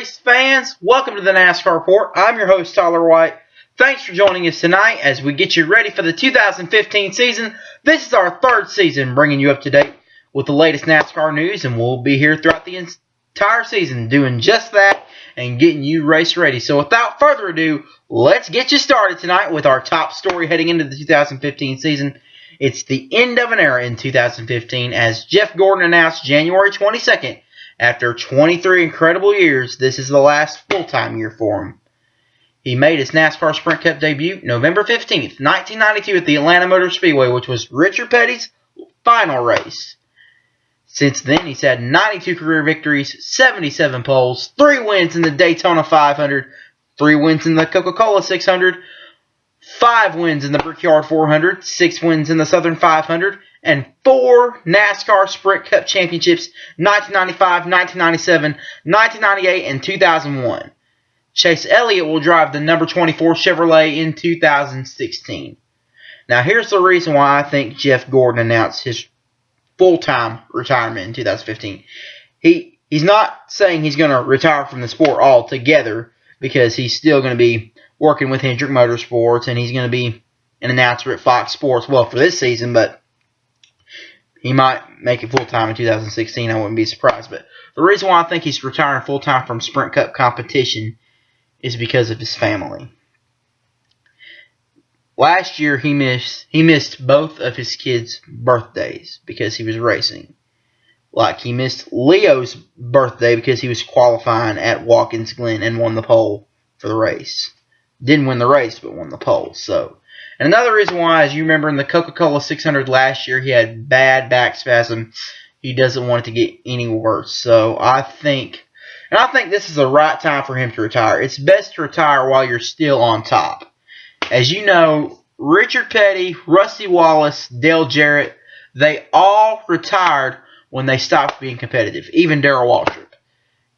race fans, welcome to the NASCAR Report. I'm your host, Tyler White. Thanks for joining us tonight as we get you ready for the 2015 season. This is our third season, bringing you up to date with the latest NASCAR news, and we'll be here throughout the entire season doing just that and getting you race ready. So without further ado, let's get you started tonight with our top story heading into the 2015 season. It's the end of an era in 2015 as Jeff Gordon announced January 22nd, after 23 incredible years, this is the last full-time year for him. He made his NASCAR Sprint Cup debut November 15th, 1992 at the Atlanta Motor Speedway, which was Richard Petty's final race. Since then, he's had 92 career victories, 77 poles, 3 wins in the Daytona 500, 3 wins in the Coca-Cola 600, 5 wins in the Brickyard 400, 6 wins in the Southern 500, and 4 NASCAR Sprint Cup championships, 1995, 1997, 1998, and 2001. Chase Elliott will drive the number 24 Chevrolet in 2016. Now, here's the reason why I think Jeff Gordon announced his full-time retirement in 2015. He's not saying he's going to retire from the sport altogether, because he's still going to be working with Hendrick Motorsports, and he's going to be an announcer at Fox Sports, well, for this season, but he might make it full-time in 2016. I wouldn't be surprised. But the reason why I think he's retiring full-time from Sprint Cup competition is because of his family. Last year, he missed both of his kids' birthdays because he was racing. Like, he missed Leo's birthday because he was qualifying at Watkins Glen and won the pole for the race. Didn't win the race, but won the pole. And another reason why, as you remember in the Coca-Cola 600 last year, he had bad back spasm. He doesn't want it to get any worse. So I think this is the right time for him to retire. It's best to retire while you're still on top. As you know, Richard Petty, Rusty Wallace, Dale Jarrett, they all retired when they stopped being competitive, even Darrell Waltrip.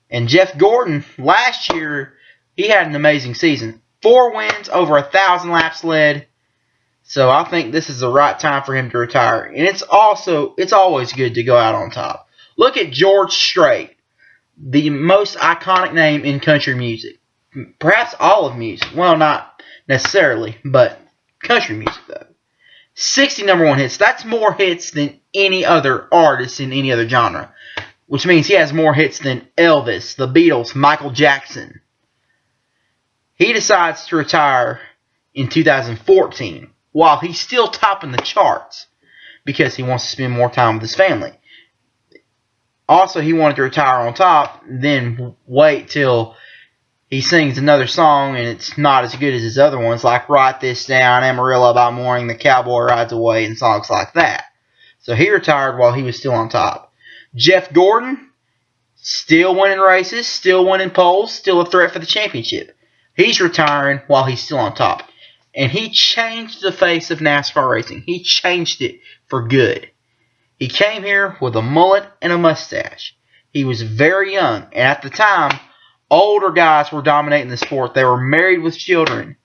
And Jeff Gordon, last year, he had an amazing season. 4 wins, over 1,000 laps led. So I think this is the right time for him to retire. And it's always good to go out on top. Look at George Strait, the most iconic name in country music. Perhaps all of music. Well, not necessarily, but country music, though. 60 number 1 hits. That's more hits than any other artist in any other genre. Which means he has more hits than Elvis, the Beatles, Michael Jackson. He decides to retire in 2014 while he's still topping the charts because he wants to spend more time with his family. Also, he wanted to retire on top, then wait till he sings another song and it's not as good as his other ones, like Write This Down, Amarillo by Morning, The Cowboy Rides Away, and songs like that. So he retired while he was still on top. Jeff Gordon, still winning races, still winning poles, still a threat for the championship. He's retiring while he's still on top. And he changed the face of NASCAR racing. He changed it for good. He came here with a mullet and a mustache. He was very young. And at the time, older guys were dominating the sport. They were married with children.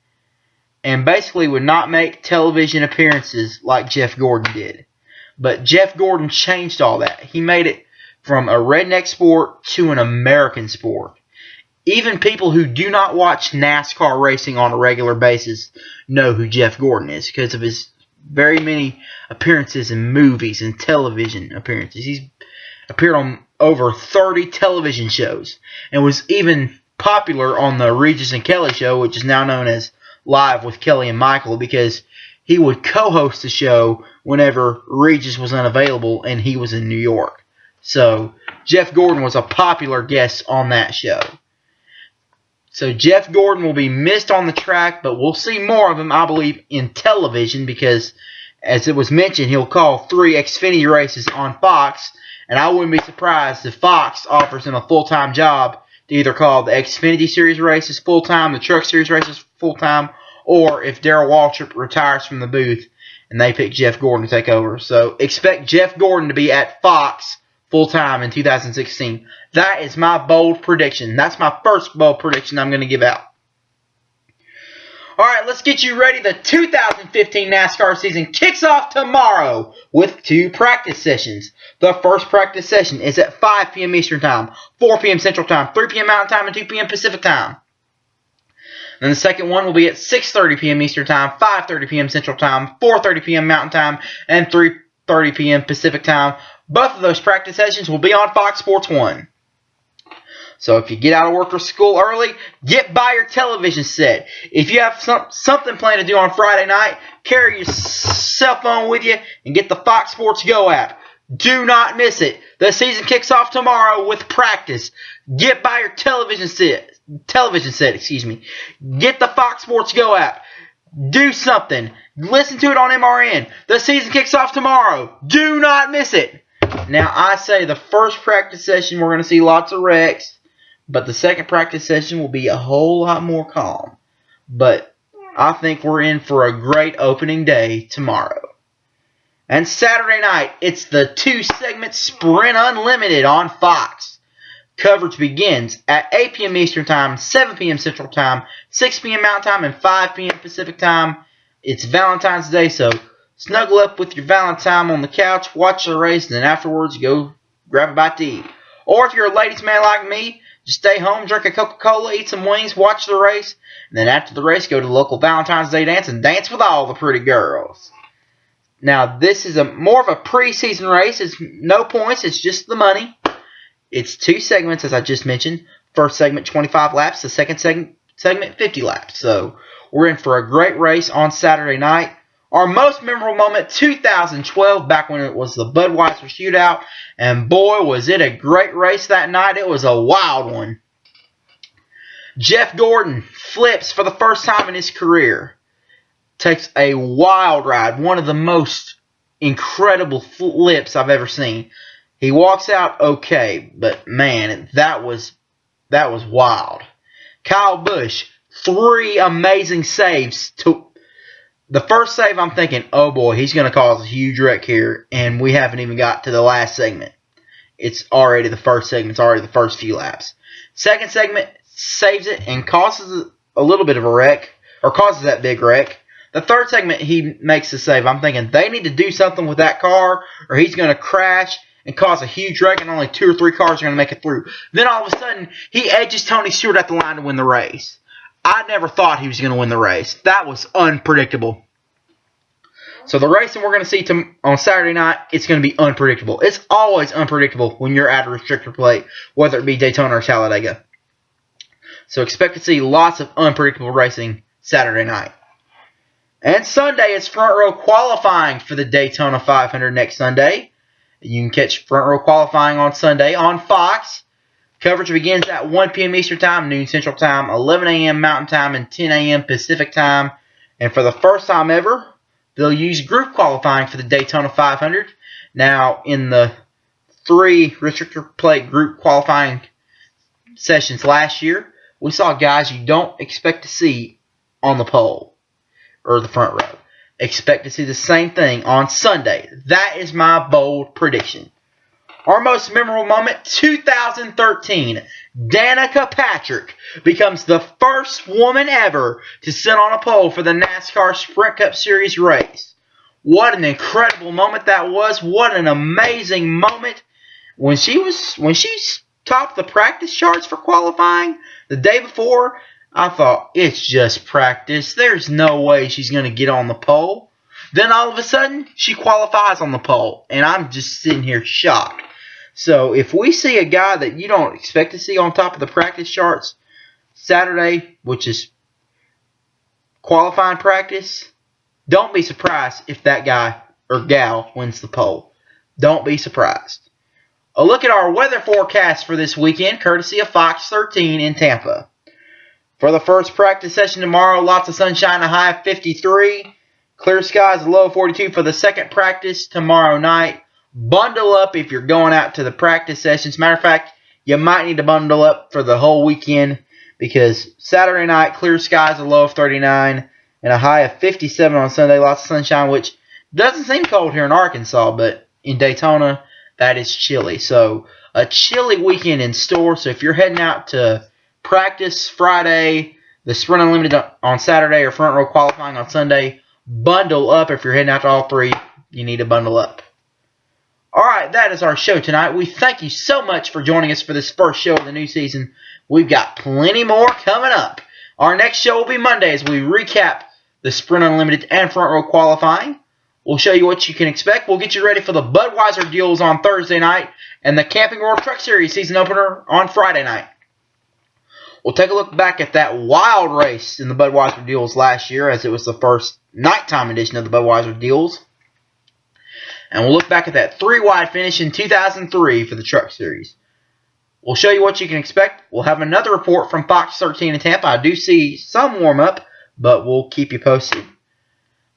And basically would not make television appearances like Jeff Gordon did. But Jeff Gordon changed all that. He made it from a redneck sport to an American sport. Even people who do not watch NASCAR racing on a regular basis know who Jeff Gordon is because of his very many appearances in movies and television appearances. He's appeared on over 30 television shows and was even popular on the Regis and Kelly show, which is now known as Live with Kelly and Michael, because he would co-host the show whenever Regis was unavailable and he was in New York. So Jeff Gordon was a popular guest on that show. So Jeff Gordon will be missed on the track, but we'll see more of him, I believe, in television because, as it was mentioned, he'll call 3 Xfinity races on Fox, and I wouldn't be surprised if Fox offers him a full-time job to either call the Xfinity Series races full-time, the Truck Series races full-time, or if Darrell Waltrip retires from the booth and they pick Jeff Gordon to take over. So expect Jeff Gordon to be at Fox full-time in 2016. That is my bold prediction. That's my first bold prediction I'm going to give out. Alright, let's get you ready. The 2015 NASCAR season kicks off tomorrow with 2 practice sessions. The first practice session is at 5 p.m. Eastern Time, 4 p.m. Central Time, 3 p.m. Mountain Time, and 2 p.m. Pacific Time. Then the second one will be at 6:30 p.m. Eastern Time, 5:30 p.m. Central Time, 4:30 p.m. Mountain Time, and 3:30 p.m. Pacific Time. Both of those practice sessions will be on Fox Sports 1. So if you get out of work or school early, get by your television set. If you have something planned to do on Friday night, carry your cell phone with you and get the Fox Sports Go app. Do not miss it. The season kicks off tomorrow with practice. Get by your television set. Get the Fox Sports Go app. Do something. Listen to it on MRN. The season kicks off tomorrow. Do not miss it. Now, I say the first practice session, we're going to see lots of wrecks. But the second practice session will be a whole lot more calm. But I think we're in for a great opening day tomorrow. And Saturday night, it's the 2-segment Sprint Unlimited on Fox. Coverage begins at 8 p.m. Eastern Time, 7 p.m. Central Time, 6 p.m. Mountain Time, and 5 p.m. Pacific Time. It's Valentine's Day, so snuggle up with your Valentine on the couch, watch the race, and then afterwards go grab a bite to eat. Or if you're a ladies' man like me, just stay home, drink a Coca-Cola, eat some wings, watch the race, and then after the race, go to the local Valentine's Day dance and dance with all the pretty girls. Now, this is more of a preseason race. It's no points. It's just the money. It's 2 segments, as I just mentioned. First segment, 25 laps. The second segment, 50 laps. So, we're in for a great race on Saturday night. Our most memorable moment, 2012, back when it was the Budweiser Shootout. And boy, was it a great race that night. It was a wild one. Jeff Gordon flips for the first time in his career. Takes a wild ride. One of the most incredible flips I've ever seen. He walks out okay, but man, that was wild. Kyle Busch, 3 amazing saves. The first save, I'm thinking, oh boy, he's going to cause a huge wreck here, and we haven't even got to the last segment. It's already the first segment. It's already the first few laps. Second segment, saves it and causes a little bit of a wreck, or causes that big wreck. The third segment, he makes the save. I'm thinking they need to do something with that car, or he's going to crash and cause a huge wreck, and only 2 or 3 cars are going to make it through. Then all of a sudden, he edges Tony Stewart at the line to win the race. I never thought he was going to win the race. That was unpredictable. So the racing we're going to see on Saturday night, it's going to be unpredictable. It's always unpredictable when you're at a restrictor plate, whether it be Daytona or Talladega. So expect to see lots of unpredictable racing Saturday night. And Sunday is front row qualifying for the Daytona 500 next Sunday. You can catch front row qualifying on Sunday on Fox. Coverage begins at 1 p.m. Eastern Time, noon Central Time, 11 a.m. Mountain Time, and 10 a.m. Pacific Time. And for the first time ever, they'll use group qualifying for the Daytona 500. Now, in the 3 restrictor plate group qualifying sessions last year, we saw guys you don't expect to see on the pole or the front row. Expect to see the same thing on Sunday. That is my bold prediction. Our most memorable moment, 2013. Danica Patrick becomes the first woman ever to sit on a pole for the NASCAR Sprint Cup Series race. What an incredible moment that was. What an amazing moment. When she topped the practice charts for qualifying the day before, I thought, it's just practice. There's no way she's going to get on the pole. Then all of a sudden, she qualifies on the pole. And I'm just sitting here shocked. So if we see a guy that you don't expect to see on top of the practice charts Saturday, which is qualifying practice, don't be surprised if that guy or gal wins the pole. Don't be surprised. A look at our weather forecast for this weekend, courtesy of Fox 13 in Tampa. For the first practice session tomorrow, lots of sunshine, a high of 53. Clear skies, a low of 42 for the second practice tomorrow night. Bundle up if you're going out to the practice sessions. Matter of fact, you might need to bundle up for the whole weekend because Saturday night, clear skies, a low of 39 and a high of 57 on Sunday. Lots of sunshine, which doesn't seem cold here in Arkansas, but in Daytona, that is chilly. So a chilly weekend in store. So if you're heading out to practice Friday, the Sprint Unlimited on Saturday or front row qualifying on Sunday. Bundle up. If you're heading out to all three, you need to bundle up. Alright, that is our show tonight. We thank you so much for joining us for this first show of the new season. We've got plenty more coming up. Our next show will be Monday as we recap the Sprint Unlimited and front row qualifying. We'll show you what you can expect. We'll get you ready for the Budweiser deals on Thursday night and the Camping World Truck Series season opener on Friday night. We'll take a look back at that wild race in the Budweiser deals last year, as it was the first nighttime edition of the Budweiser deals. And we'll look back at that 3-wide finish in 2003 for the Truck Series. We'll show you what you can expect. We'll have another report from Fox 13 in Tampa. I do see some warm-up, but we'll keep you posted.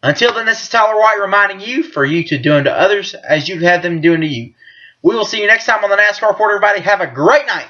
Until then, this is Tyler White reminding you for you to do unto others as you'd have them do unto you. We will see you next time on the NASCAR Report, everybody. Have a great night.